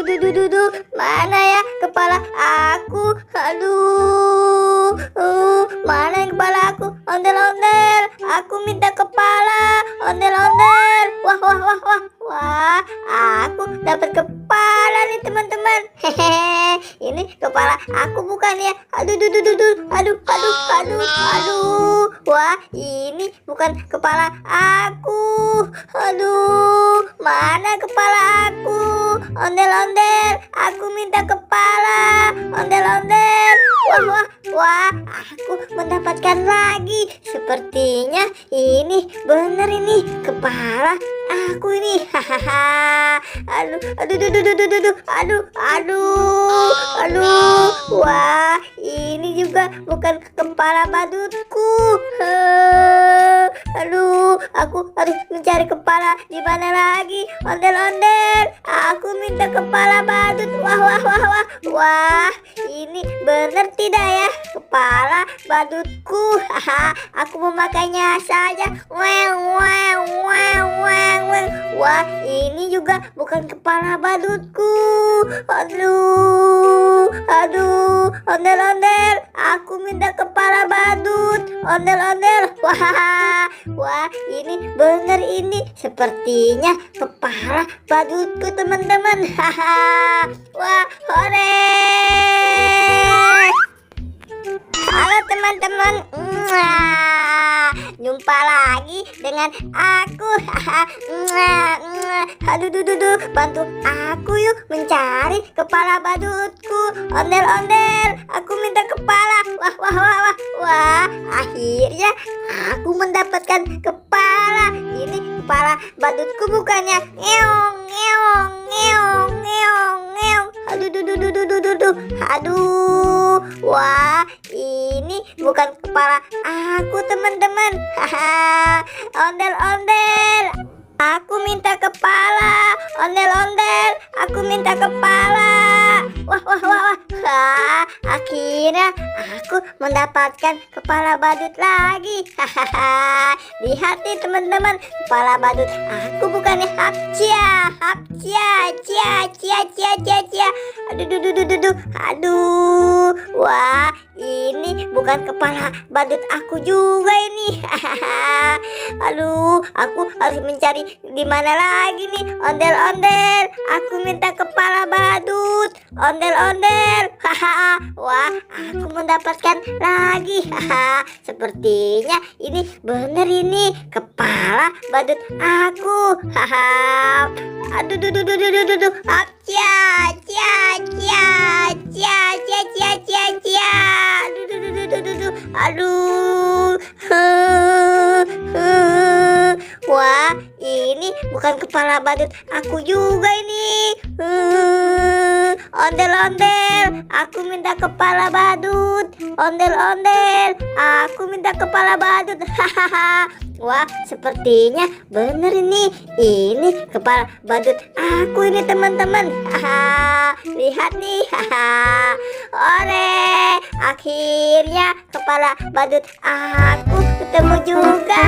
Mana ya kepala aku? Aduh, mana yang kepala aku? Ondel-ondel, aku minta kepala. Ondel-ondel, wah, aku dapat kepala nih teman-teman. Hehehe, ini kepala aku bukan ya? Aduh. Wah, ini bukan kepala aku. Aduh, mana kepala aku? Ondel-ondel, aku minta kepala. Ondel-ondel, wah, aku mendapatkan lagi. Sepertinya ini benar ini kepala aku ini. Hahaha. Aduh. Wah, ini juga bukan kepala badutku. Aduh, aku harus mencari kepala di mana lagi? Ondel-ondel, aku minta kepala badut. Wah, ini benar tidak ya kepala badutku? Haha, aku memakainya saja. Wah, ini juga bukan kepala badutku. Aduh, ondel-ondel, aku minta kepala badut. Ondel-ondel, wah, ini benar ini sepertinya kepala badutku teman-teman. Wah, hore. Halo teman-teman, jumpa lagi dengan aku. Aduh, bantu aku yuk mencari kepala badutku. Ondel-ondel, aku minta kepala. Wah, akhirnya aku mendapatkan kepala. Ini kepala badutku bukannya? Aduh, wah, ini bukan kepala aku teman-teman. Ondel-ondel, aku minta kepala. Ondel-ondel, aku minta kepala. Wah, akhirnya aku mendapatkan kepala badut lagi. Lihat nih teman-teman, kepala badut aku bukannya hapcia. Aduh, wah, ini bukan kepala badut aku juga ini. Aduh, aku harus mencari di mana lagi nih? Ondel-ondel, aku minta kepala badut. Ondel-ondel, wah, aku mendapatkan lagi. Sepertinya ini benar ini kepala badut aku. Aduh, wah, ini bukan kepala badut aku juga ini. Ondel-ondel, aku minta kepala badut. Ondel-ondel, aku minta kepala badut. Wah, sepertinya benar ini. Ini kepala badut aku ini teman-teman. Lihat nih. Ore, akhirnya kepala badut aku ketemu juga.